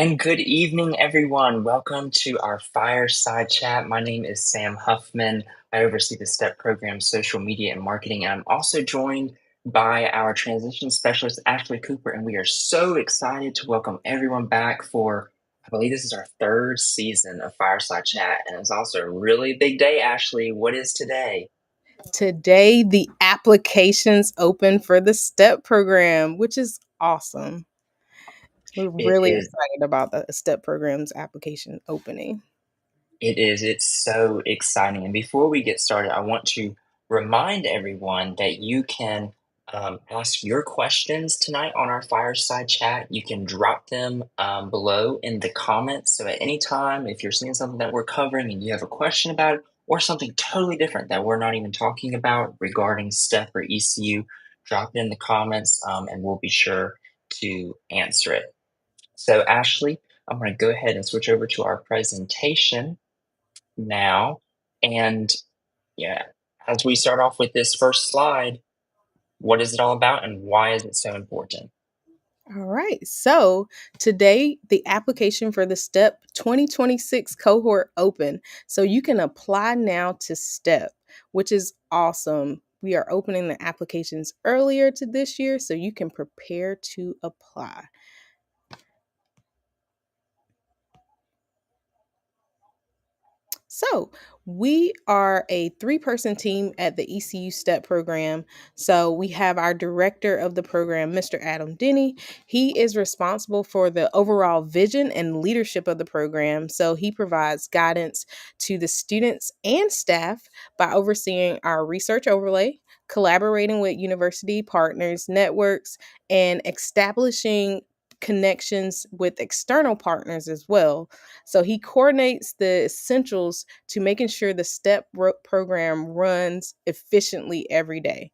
And good evening, everyone. Welcome to our Fireside Chat. My name is Sam Huffman. I oversee the STEP program, social media, and marketing. And I'm also joined by our transition specialist, Ashley Cooper. And we are so excited to welcome everyone back for, I believe this is our third season of Fireside Chat. And it's also a really big day, Ashley. What is today? Today, the applications open for the STEP program, which is awesome. We're It really is excited about the STEP program's application opening. It is. It's so exciting. And before we get started, I want to remind everyone that you can ask your questions tonight on our fireside chat. You can drop them below in the comments. So at any time, if you're seeing something that we're covering and you have a question about it, or something totally different that we're not even talking about regarding STEP or ECU, drop it in the comments and we'll be sure to answer it. So, Ashley, I'm going to go ahead and switch over to our presentation now. And yeah, as we start off with this first slide, what is it all about and why is it so important? All right. So today, the application for the STEP 2026 cohort open. So you can apply now to STEP, which is awesome. We are opening the applications earlier to this year, so you can prepare to apply. So, we are a 3-person team at the ECU STEPP program. So, we have our director of the program, Mr. Adam Denny. He is responsible for the overall vision and leadership of the program. So, he provides guidance to the students and staff by overseeing our research overlay, collaborating with university partners, networks, and establishing connections with external partners as well. So he coordinates the essentials to making sure the program runs efficiently every day.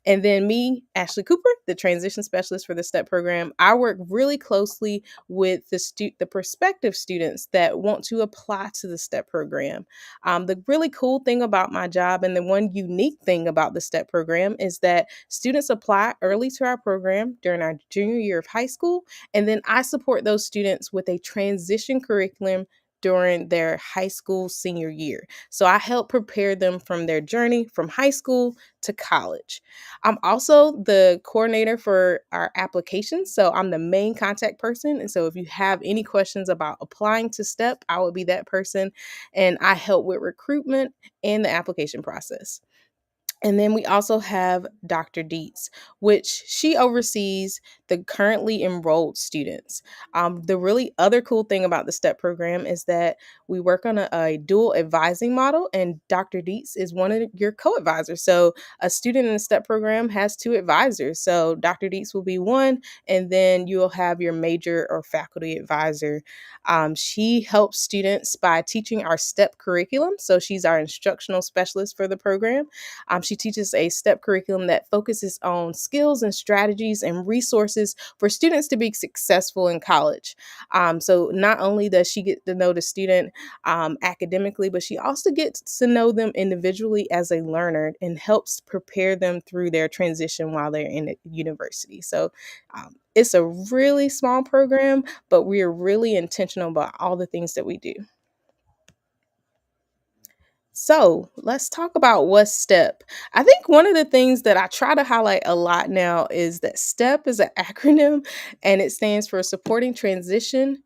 And then me, Ashley Cooper, the transition specialist for the STEP program, I work really closely with the prospective students that want to apply to the STEP program. The really cool thing about my job and the one unique thing about the STEP program is that students apply early to our program during our junior year of high school, and then I support those students with a transition curriculum during their high school senior year. So I help prepare them from their journey from high school to college. I'm also the coordinator for our applications. So I'm the main contact person. And so if you have any questions about applying to STEP, I will be that person. And I help with recruitment and the application process. And then we also have Dr. Dietz, which she oversees the currently enrolled students. The really other cool thing about the STEP program is that we work on a dual advising model, and Dr. Dietz is one of your co advisors. So a student in the STEP program has 2 advisors. So Dr. Dietz will be one, and then you'll have your major or faculty advisor. She helps students by teaching our STEP curriculum. So she's our instructional specialist for the program. She teaches a STEP curriculum that focuses on skills and strategies and resources for students to be successful in college. So not only does she get to know the student academically, but she also gets to know them individually as a learner and helps prepare them through their transition while they're in the university. So it's a really small program, but we are really intentional about all the things that we do. So let's talk about what's STEP. I think one of the things that I try to highlight a lot now is that STEP is an acronym and it stands for Supporting Transition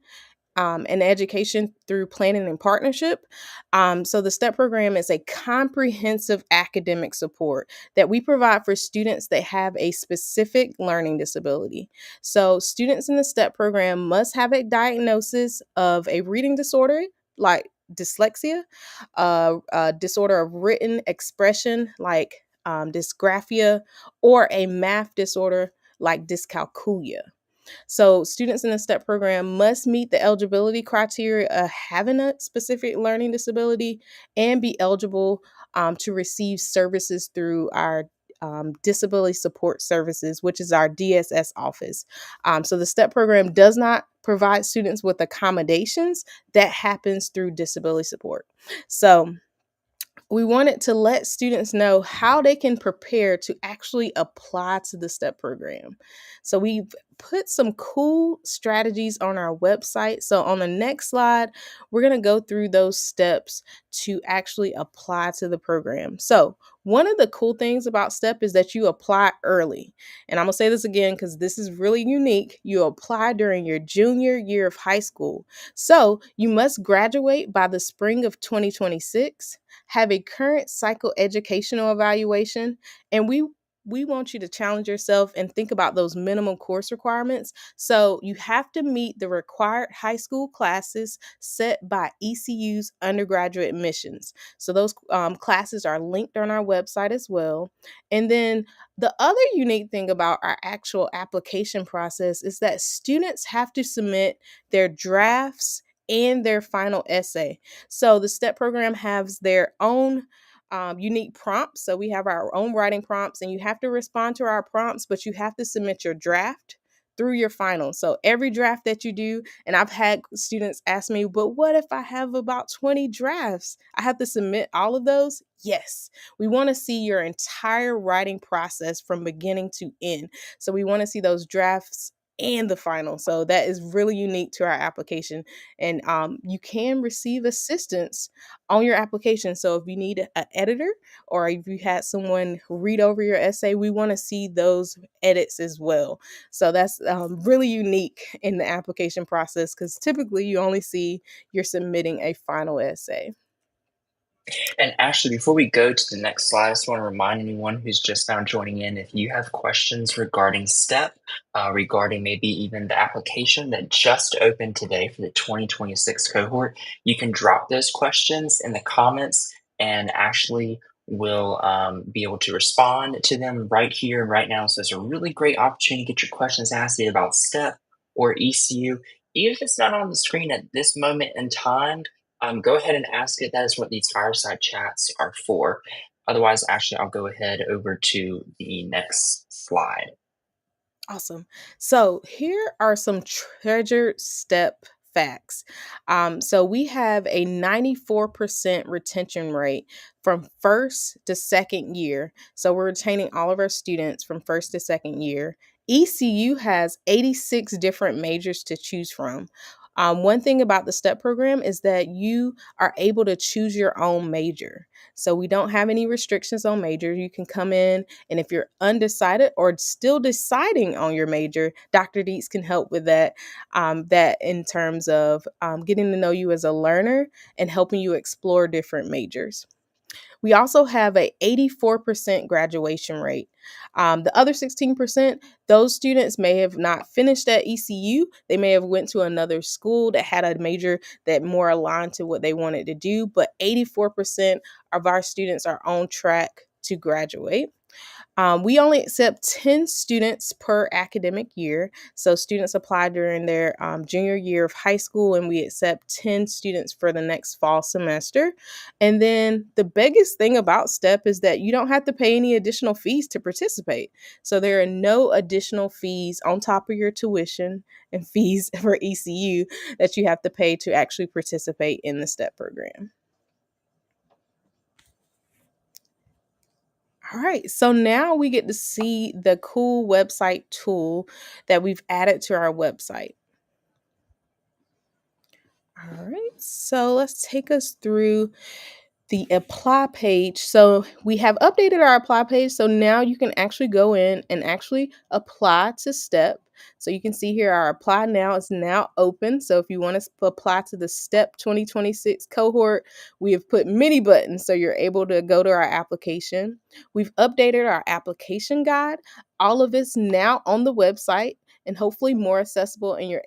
and Education Through Planning and Partnership. So the STEP program is a comprehensive academic support that we provide for students that have a specific learning disability. So students in the STEP program must have a diagnosis of a reading disorder like dyslexia, a disorder of written expression like dysgraphia, or a math disorder like dyscalculia. So, students in the STEP program must meet the eligibility criteria of having a specific learning disability and be eligible to receive services through our Disability Support Services, which is our DSS office. So, the STEP program does not provide students with accommodations, that happens through disability support. So, we wanted to let students know how they can prepare to actually apply to the STEP program. So we've put some cool strategies on our website. So on the next slide, we're going to go through those steps to actually apply to the program. So one of the cool things about STEP is that you apply early. And I'm going to say this again because this is really unique. You apply during your junior year of high school. So you must graduate by the spring of 2026, have a current psychoeducational evaluation, and we want you to challenge yourself and think about those minimum course requirements. So you have to meet the required high school classes set by ECU's undergraduate admissions. So those classes are linked on our website as well. And then the other unique thing about our actual application process is that students have to submit their drafts and their final essay. So the STEP program has their own unique prompts. So we have our own writing prompts, and you have to respond to our prompts, but you have to submit your draft through your final. So every draft that you do, and I've had students ask me, but what if I have about 20 drafts? I have to submit all of those? Yes. We want to see your entire writing process from beginning to end. So we want to see those drafts and the final. So that is really unique to our application. And you can receive assistance on your application. So if you need an editor or if you had someone read over your essay, we want to see those edits as well. So that's really unique in the application process because typically you only see you're submitting a final essay. And actually, before we go to the next slide, I just want to remind anyone who's just now joining in, if you have questions regarding STEP, regarding maybe even the application that just opened today for the 2026 cohort, you can drop those questions in the comments, and Ashley will be able to respond to them right here and right now. So it's a really great opportunity to get your questions asked either about STEP or ECU. Even if it's not on the screen at this moment in time, go ahead and ask it. That is what these fireside chats are for. Otherwise, actually, I'll go ahead over to the next slide. Awesome. So here are some treasured STEP facts. So we have a 94% retention rate from first to second year. So we're retaining all of our students from first to second year. ECU has 86 different majors to choose from. One thing about the STEP program is that you are able to choose your own major. So we don't have any restrictions on major. You can come in, and if you're undecided or still deciding on your major, Dr. Dietz can help with that. That in terms of getting to know you as a learner and helping you explore different majors. We also have a 84% graduation rate. The other 16%, those students may have not finished at ECU. They may have went to another school that had a major that more aligned to what they wanted to do, but 84% of our students are on track to graduate. We only accept 10 students per academic year. So students apply during their junior year of high school, and we accept 10 students for the next fall semester. And then the biggest thing about STEP is that you don't have to pay any additional fees to participate. So there are no additional fees on top of your tuition and fees for ECU that you have to pay to actually participate in the STEP program. All right, so now we get to see the cool website tool that we've added to our website. All right, so let's take us through the apply page. So we have updated our apply page. So now you can actually go in and actually apply to STEP. So you can see here our apply now is now open. So if you want to apply to the STEP 2026 cohort, we have put many buttons so you're able to go to our application. We've updated our application guide. All of it's now on the website and hopefully more accessible, and you're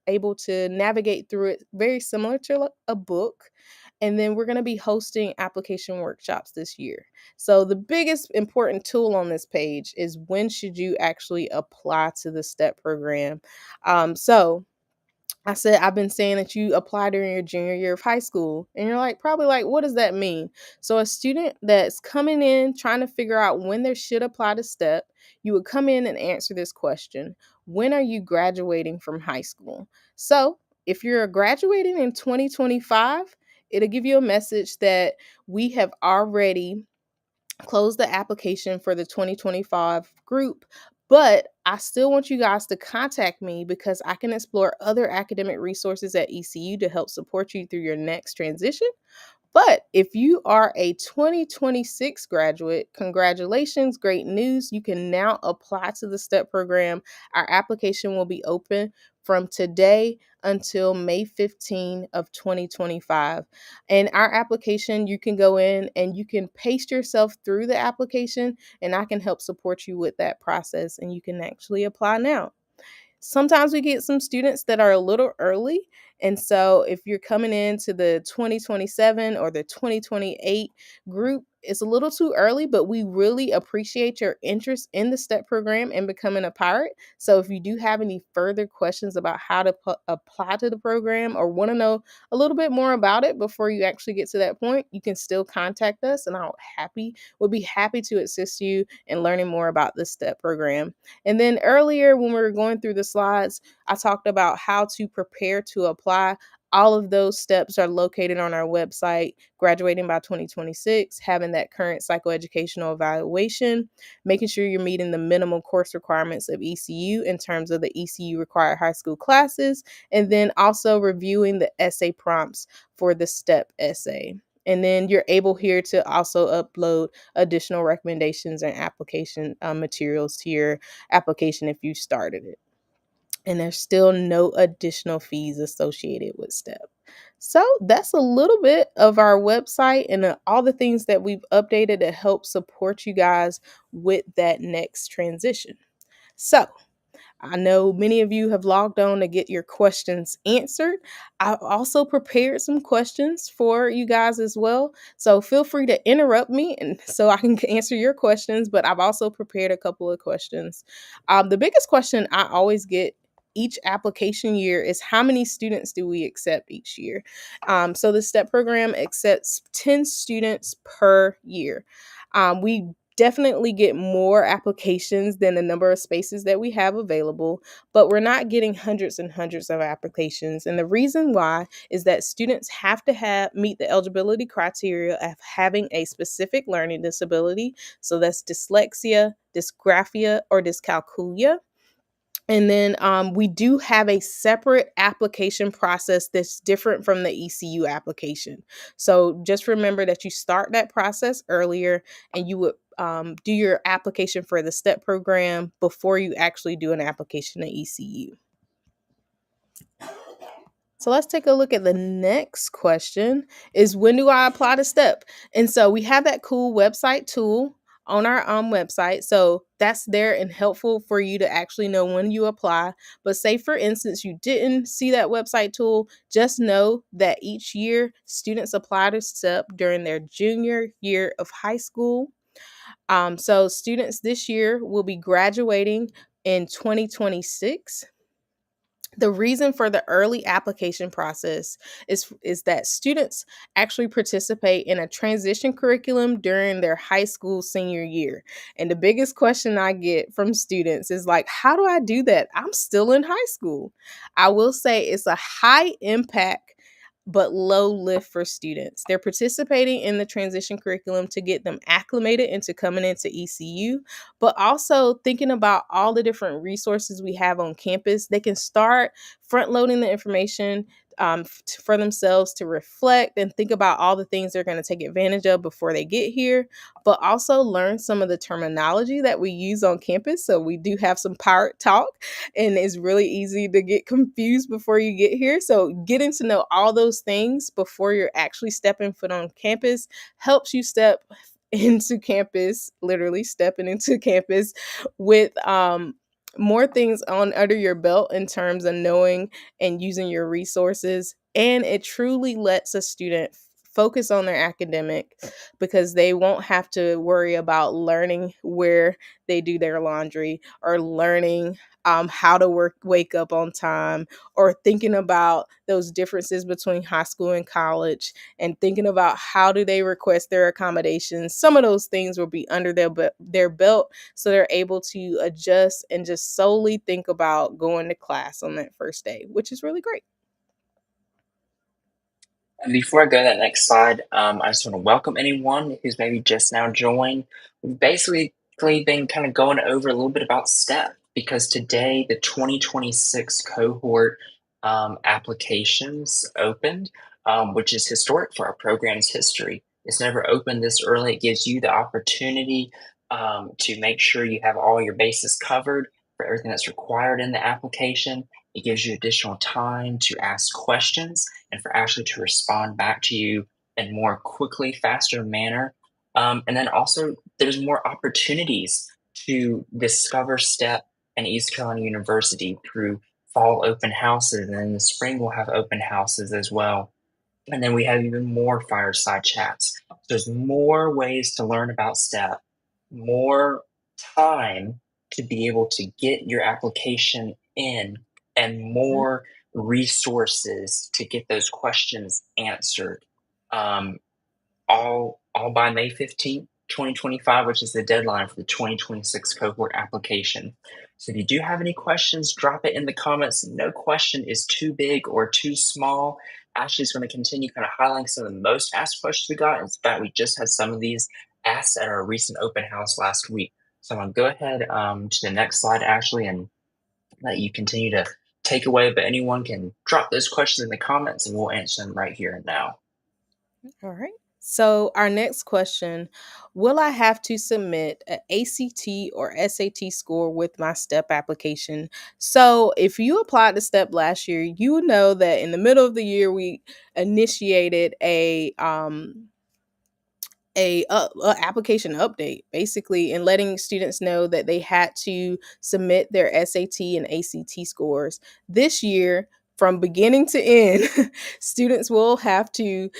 able to navigate through it very similar to a book. And then we're going to be hosting application workshops this year. So the biggest important tool on this page is when should you actually apply to the STEP program. So I've been saying that you apply during your junior year of high school, and you're like, probably like, what does that mean? So a student that's coming in trying to figure out when they should apply to STEP, you would come in and answer this question: when are you graduating from high school? So if you're graduating in 2025, it'll give you a message that we have already closed the application for the 2025 group. But I still want you guys to contact me because I can explore other academic resources at ECU to help support you through your next transition. But if you are a 2026 graduate, congratulations, great news. You can now apply to the STEP program. Our application will be open from today until May 15 of 2025. And our application, you can go in and you can paste yourself through the application, and I can help support you with that process, and you can actually apply now. Sometimes we get some students that are a little early. And so if you're coming into the 2027 or the 2028 group, it's a little too early, but we really appreciate your interest in the STEP program and becoming a pirate. So if you do have any further questions about how to apply to the program or want to know a little bit more about it before you actually get to that point, you can still contact us, and would be happy to assist you in learning more about the STEP program. And then earlier, when we were going through the slides, I talked about how to prepare to apply. All of those steps are located on our website. Graduating by 2026, having that current psychoeducational evaluation, making sure you're meeting the minimum course requirements of ECU in terms of the ECU required high school classes, and then also reviewing the essay prompts for the STEP essay. And then you're able here to also upload additional recommendations and application materials to your application if you started it. And there's still no additional fees associated with STEP. So that's a little bit of our website and all the things that we've updated to help support you guys with that next transition. So I know many of you have logged on to get your questions answered. I've also prepared some questions for you guys as well. So feel free to interrupt me and so I can answer your questions, but I've also prepared a couple of questions. The biggest question I always get each application year is how many students do we accept each year? So the STEP program accepts 10 students per year. We definitely get more applications than the number of spaces that we have available, but we're not getting hundreds and hundreds of applications. And the reason why is that students have to meet the eligibility criteria of having a specific learning disability. So that's dyslexia, dysgraphia, or dyscalculia. And then we do have a separate application process that's different from the ECU application. So just remember that you start that process earlier, and you would do your application for the STEP program before you actually do an application to ECU. So let's take a look at the next question is, when do I apply to STEP? And so we have that cool website tool on our website. So that's there and helpful for you to actually know when you apply. But say, for instance, you didn't see that website tool, just know that each year students apply to STEP during their junior year of high school. So students this year will be graduating in 2026. The reason for the early application process is that students actually participate in a transition curriculum during their high school senior year. And the biggest question I get from students is like, how do I do that? I'm still in high school. I will say it's a high impact but low lift for students. They're participating in the transition curriculum to get them acclimated into coming into ECU, but also thinking about all the different resources we have on campus. They can start front loading the information for themselves to reflect and think about all the things they're going to take advantage of before they get here, but also learn some of the terminology that we use on campus. So we do have some pirate talk, and it's really easy to get confused before you get here. So getting to know all those things before you're actually stepping foot on campus helps you step into campus, literally stepping into campus with more things on under your belt in terms of knowing and using your resources. And it truly lets a student focus on their academic because they won't have to worry about learning where they do their laundry or learning how to wake up on time, or thinking about those differences between high school and college, and thinking about how do they request their accommodations. Some of those things will be under their belt, so they're able to adjust and just solely think about going to class on that first day, which is really great. And before I go to that next slide, I just want to welcome anyone who's maybe just now joined. We've basically been kind of going over a little bit about STEP because today the 2026 cohort applications opened, which is historic for our program's history. It's never opened this early. It gives you the opportunity to make sure you have all your bases covered for everything that's required in the application. It gives you additional time to ask questions and for Ashley to respond back to you in more quickly, faster manner. And then also, there's more opportunities to discover STEP and East Carolina University through fall open houses. And in the spring, we'll have open houses as well. And then we have even more fireside chats. There's more ways to learn about STEP, more time to be able to get your application in, and more resources to get those questions answered. Um, all by May 15th, 2025, which is the deadline for the 2026 cohort application. So if you do have any questions, drop it in the comments. No question is too big or too small. Ashley's going to continue kind of highlighting some of the most asked questions we got. In fact, we just had some of these asked at our recent open house last week. So I'm going to go ahead to the next slide, Ashley, and let you continue to take away. But anyone can drop those questions in the comments and we'll answer them right here and now. All right. So our next question, will I have to submit an ACT or SAT score with my STEP application? So if you applied to STEP last year, you know that in the middle of the year we initiated a application update basically, and letting students know that they had to submit their SAT and ACT scores this year. From beginning to end, students will have to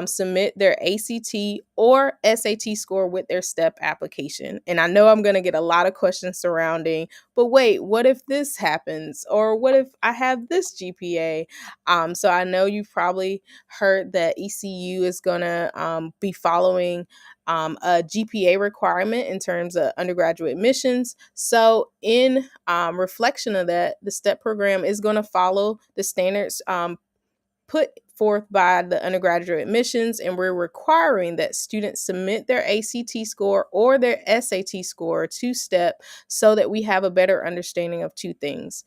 submit their ACT or SAT score with their STEP application. And I know I'm going to get a lot of questions surrounding, but wait, what if this happens? Or what if I have this GPA? So I know you've probably heard that ECU is going to be following a GPA requirement in terms of undergraduate admissions. So, in reflection of that, the STEP program is going to follow the standards put forth by the undergraduate admissions, and we're requiring that students submit their ACT score or their SAT score to STEP so that we have a better understanding of two things: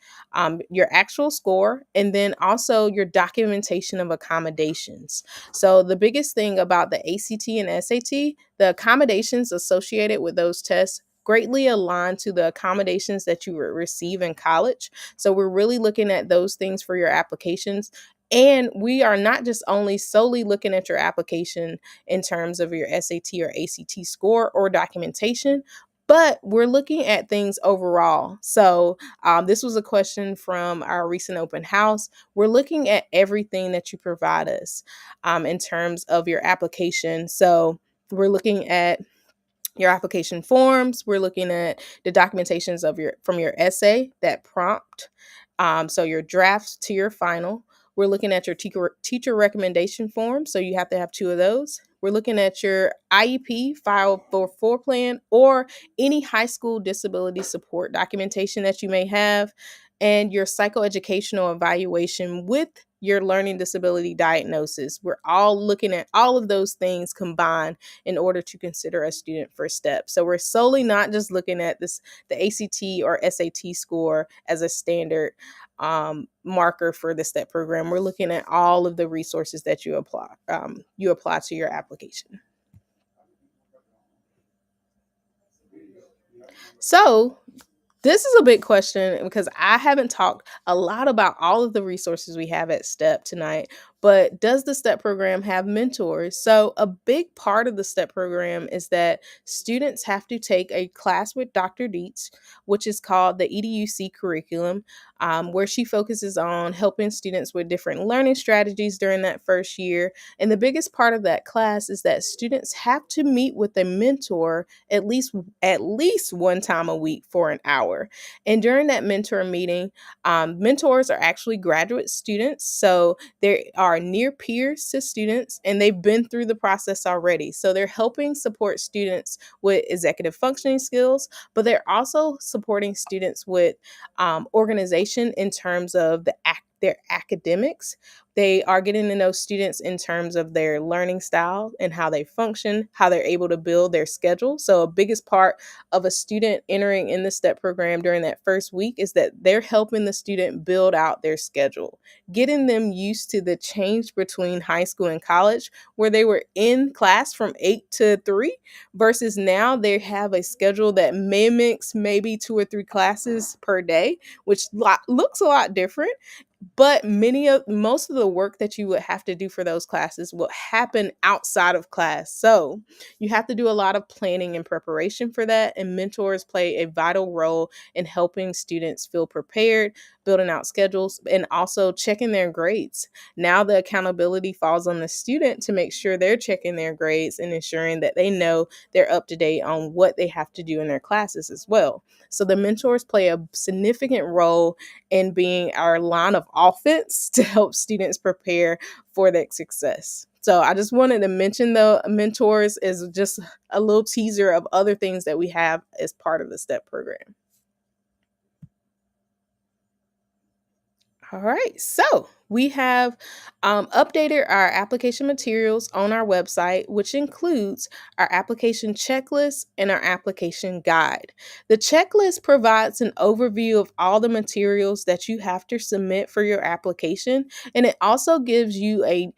your actual score, and then also your documentation of accommodations. So, the biggest thing about the ACT and SAT, the accommodations associated with those tests greatly aligned to the accommodations that you would receive in college. So we're really looking at those things for your applications. And we are not just only solely looking at your application in terms of your SAT or ACT score or documentation, but we're looking at things overall. So, this was a question from our recent open house. We're looking at everything that you provide us in terms of your application. So, we're looking at your application forms. We're looking at the documentations of your from your essay, that prompt, so your drafts to your final. We're looking at your teacher recommendation form, so you have to have two of those. We're looking at your IEP, file for floor plan, or any high school disability support documentation that you may have, and your psychoeducational evaluation with your learning disability diagnosis. We're all looking at all of those things combined in order to consider a student for STEP. So we're solely not just looking at the ACT or SAT score as a standard marker for the STEP program. We're looking at all of the resources that you apply to your application. So this is a big question because I haven't talked a lot about all of the resources we have at STEP tonight. But does the STEP program have mentors? So, a big part of the STEP program is that students have to take a class with Dr. Dietz, which is called the EDUC curriculum, where she focuses on helping students with different learning strategies during that first year. And the biggest part of that class is that students have to meet with a mentor at least one time a week for an hour. And during that mentor meeting, mentors are actually graduate students, so they are near peers to students, and they've been through the process already. So they're helping support students with executive functioning skills, but they're also supporting students with organization in terms of their academics. They are getting to know students in terms of their learning style and how they function, how they're able to build their schedule. So, a biggest part of a student entering in the STEP program during that first week is that they're helping the student build out their schedule, getting them used to the change between high school and college, where they were in class from 8 to 3 versus now they have a schedule that mimics maybe 2 or 3 classes per day, which looks a lot different. But most of the work that you would have to do for those classes will happen outside of class. So you have to do a lot of planning and preparation for that. And mentors play a vital role in helping students feel prepared, building out schedules, and also checking their grades. Now the accountability falls on the student to make sure they're checking their grades and ensuring that they know they're up to date on what they have to do in their classes as well. So the mentors play a significant role in being our line of offense to help students prepare for their success. So I just wanted to mention the mentors as just a little teaser of other things that we have as part of the STEP program. All right, so we have updated our application materials on our website, which includes our application checklist and our application guide. The checklist provides an overview of all the materials that you have to submit for your application, and it also gives you a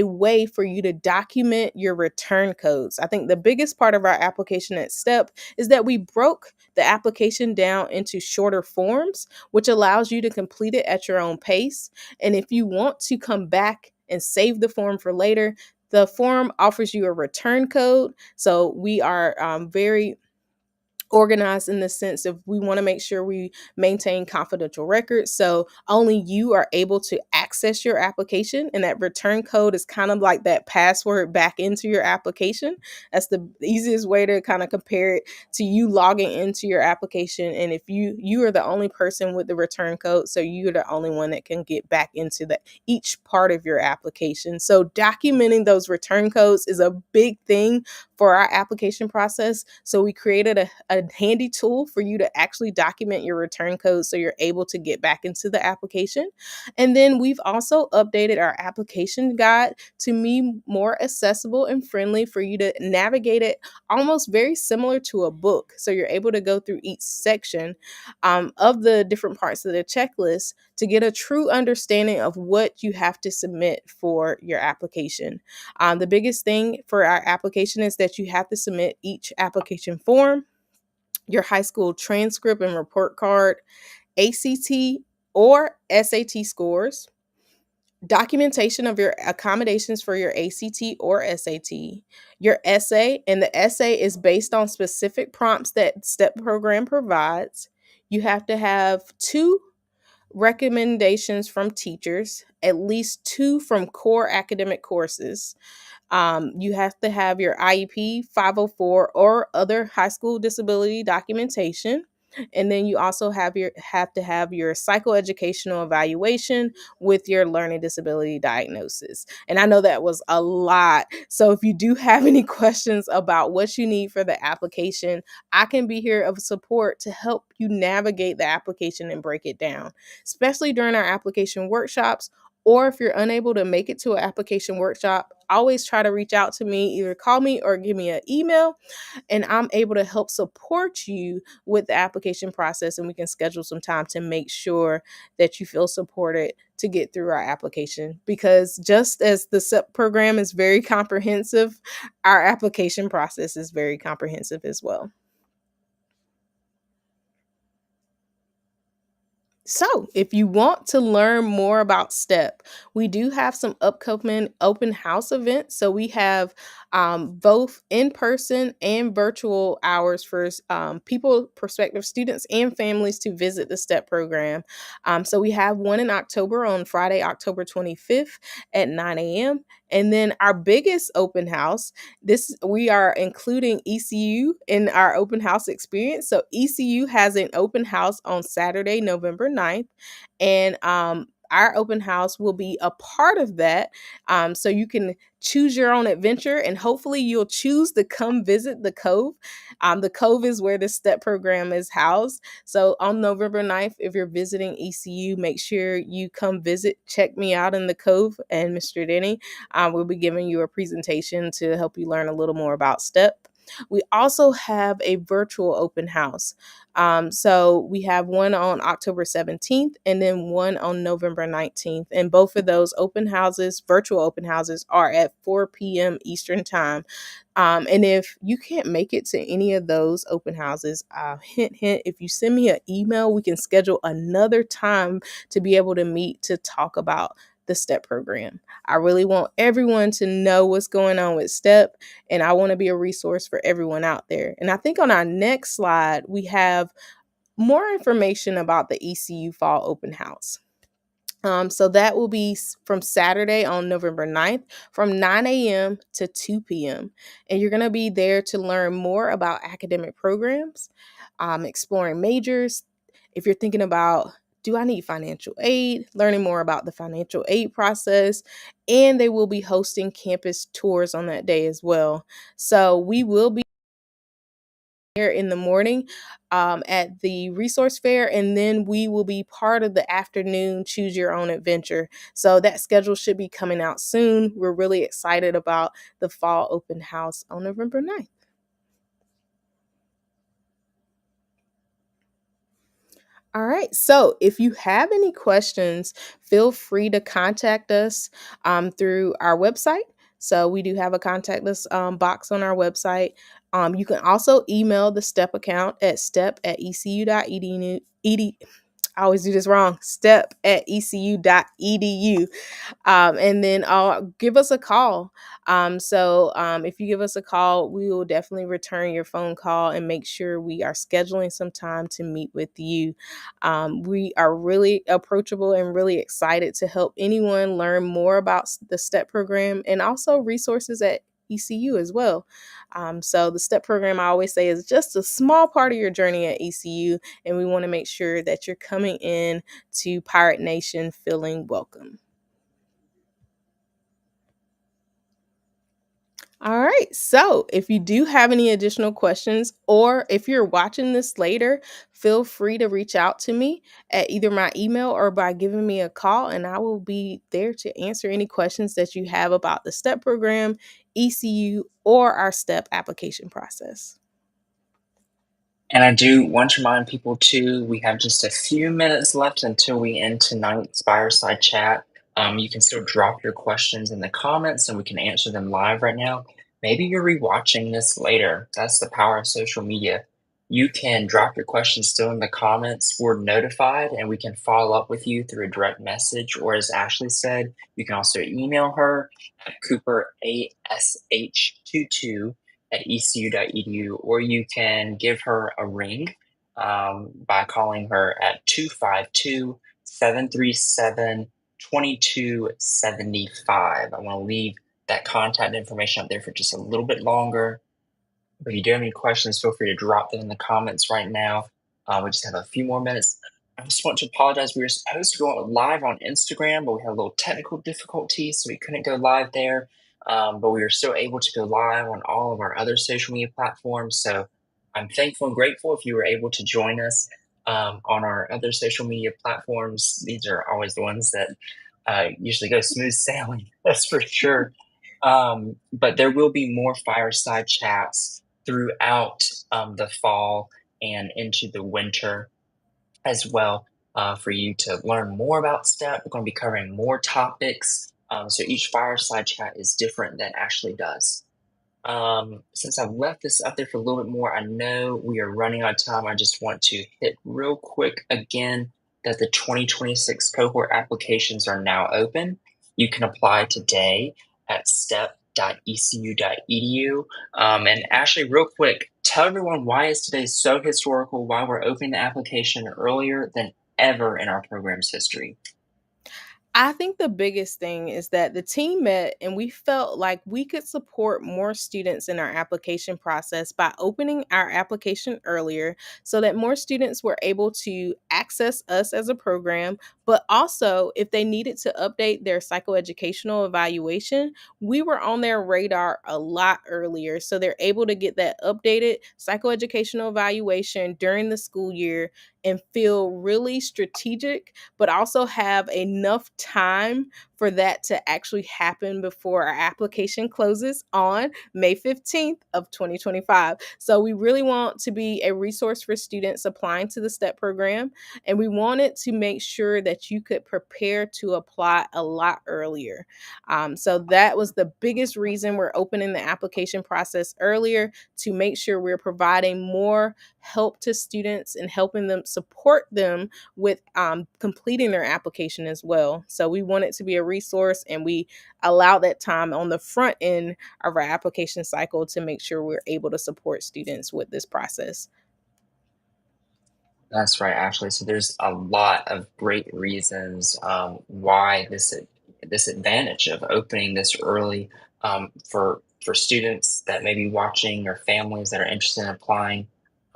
way for you to document your return codes. I think the biggest part of our application at STEP is that we broke the application down into shorter forms, which allows you to complete it at your own pace. And if you want to come back and save the form for later, the form offers you a return code. So we are very organized in the sense of we want to make sure we maintain confidential records, so only you are able to access your application, and that return code is kind of like that password back into your application. That's the easiest way to kind of compare it to you logging into your application, and if you are the only person with the return code, so you're the only one that can get back into the each part of your application. So documenting those return codes is a big thing for our application process. So we created a handy tool for you to actually document your return code so you're able to get back into the application. And then we've also updated our application guide to be more accessible and friendly for you to navigate it, almost very similar to a book. So you're able to go through each section of the different parts of the checklist to get a true understanding of what you have to submit for your application. The biggest thing for our application is that you have to submit each application form, your high school transcript and report card, ACT or SAT scores, documentation of your accommodations for your ACT or SAT, your essay, and the essay is based on specific prompts that STEP program provides. You have to have 2 recommendations from teachers, at least 2 from core academic courses. You have to have your IEP, 504, or other high school disability documentation. And then you also have to have your psychoeducational evaluation with your learning disability diagnosis. And I know that was a lot. So if you do have any questions about what you need for the application, I can be here of support to help you navigate the application and break it down, especially during our application workshops. Or if you're unable to make it to an application workshop, always try to reach out to me, either call me or give me an email, and I'm able to help support you with the application process. And we can schedule some time to make sure that you feel supported to get through our application. Because just as the SEP program is very comprehensive, our application process is very comprehensive as well. So, if you want to learn more about STEP, we do have some upcoming open house events. So, we have both in person and virtual hours for people, prospective students, and families to visit the STEP program. So, we have one in October on Friday, October 25th at 9 a.m. And then our biggest open house, this we are including ECU in our open house experience. So ECU has an open house on Saturday, November 9th. And our open house will be a part of that. So you can choose your own adventure, and hopefully you'll choose to come visit the Cove. The Cove is where the STEP program is housed. So on November 9th, if you're visiting ECU, make sure you come visit, check me out in the Cove and Mr. Denny. We'll be giving you a presentation to help you learn a little more about STEP. We also have a virtual open house. So we have one on October 17th and then one on November 19th. And both of those open houses, virtual open houses, are at 4 p.m. Eastern Time. And if you can't make it to any of those open houses, hint, hint, if you send me an email, we can schedule another time to be able to meet to talk about the STEP program. I really want everyone to know what's going on with STEP, and I want to be a resource for everyone out there. And I think on our next slide, we have more information about the ECU Fall Open House. So that will be from Saturday on November 9th from 9 a.m. to 2 p.m. And you're going to be there to learn more about academic programs, exploring majors. If you're thinking about, do I need financial aid? Learning more about the financial aid process. And they will be hosting campus tours on that day as well. So we will be here in the morning at the resource fair, and then we will be part of the afternoon choose your own adventure. So that schedule should be coming out soon. We're really excited about the fall open house on November 9th. All right. So if you have any questions, feel free to contact us through our website. So we do have a contact us box on our website. You can also email the STEP account at step@ecu.edu. I always do this wrong. Step@ecu.edu. And then give us a call. If you give us a call, we will definitely return your phone call and make sure we are scheduling some time to meet with you. We are really approachable and really excited to help anyone learn more about the STEP program and also resources at ECU as well. So the STEP program, I always say, is just a small part of your journey at ECU, and we want to make sure that you're coming in to Pirate Nation feeling welcome. All right. So if you do have any additional questions, or if you're watching this later, feel free to reach out to me at either my email or by giving me a call, and I will be there to answer any questions that you have about the STEP program, ECU, or our STEP application process. And I do want to remind people too, we have just a few minutes left until we end tonight's Fireside Chat. You can still drop your questions in the comments and we can answer them live right now. Maybe you're rewatching this later. That's the power of social media. You can drop your questions still in the comments. We're notified and we can follow up with you through a direct message. Or as Ashley said, you can also email her at cooperash22@ecu.edu, or you can give her a ring by calling her at 252-737-2275. I want to leave that contact information up there for just a little bit longer. If you do have any questions, feel free to drop them in the comments right now. We just have a few more minutes. I just want to apologize. We were supposed to go live on Instagram, but we had a little technical difficulty, so we couldn't go live there. But we were still able to go live on all of our other social media platforms. So I'm thankful and grateful if you were able to join us on our other social media platforms. These are always the ones that usually go smooth sailing, that's for sure. But there will be more fireside chats throughout the fall and into the winter as well for you to learn more about STEP. We're going to be covering more topics. So each fireside chat is different than Ashley does. Since I've left this up there for a little bit more, I know we are running out of time. I just want to hit real quick again that the 2026 cohort applications are now open. You can apply today at step.ecu.edu. And Ashley, real quick, tell everyone why is today so historical, why we're opening the application earlier than ever in our program's history. I think the biggest thing is that the team met and we felt like we could support more students in our application process by opening our application earlier so that more students were able to access us as a program, But also, if they needed to update their psychoeducational evaluation, we were on their radar a lot earlier. So they're able to get that updated psychoeducational evaluation during the school year and feel really strategic, but also have enough time for that to actually happen before our application closes on May 15th of 2025. So we really want to be a resource for students applying to the STEP program, and we wanted to make sure that you could prepare to apply a lot earlier. So that was the biggest reason we're opening the application process earlier, to make sure we're providing more help to students and helping them, support them with completing their application as well. So we want it to be a resource, and we allow that time on the front end of our application cycle to make sure we're able to support students with this process. That's right, Ashley. So there's a lot of great reasons why this advantage of opening this early for students that may be watching or families that are interested in applying.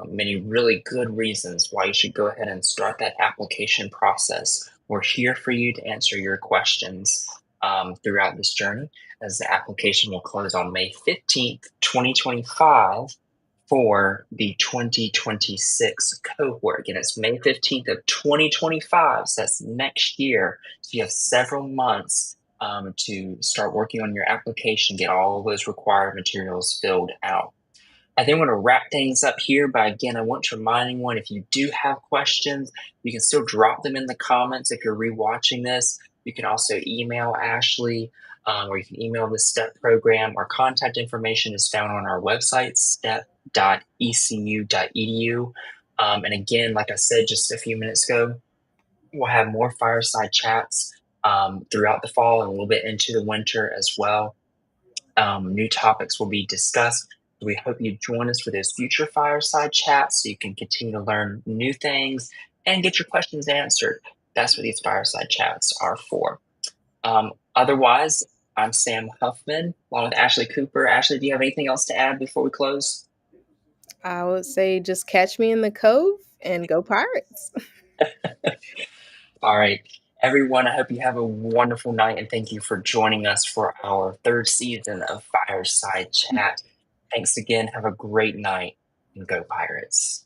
Many really good reasons why you should go ahead and start that application process. We're here for you to answer your questions throughout this journey, as the application will close on May 15th, 2025 for the 2026 cohort. Again, it's May 15th of 2025, so that's next year. So you have several months to start working on your application, get all of those required materials filled out. I think I'm going to wrap things up here, but again, I want to remind anyone, if you do have questions, you can still drop them in the comments if you're rewatching this. You can also email Ashley, or you can email the STEP program. Our contact information is found on our website, step.ecu.edu. And again, like I said just a few minutes ago, we'll have more fireside chats throughout the fall and a little bit into the winter as well. New topics will be discussed. We hope you join us for those future fireside chats so you can continue to learn new things and get your questions answered. That's what these fireside chats are for. Otherwise, I'm Sam Huffman, along with Ashley Cooper. Ashley, do you have anything else to add before we close? I would say just catch me in the cove and go Pirates. All right, everyone, I hope you have a wonderful night, and thank you for joining us for our third season of Fireside Chat. Thanks again. Have a great night, and go Pirates.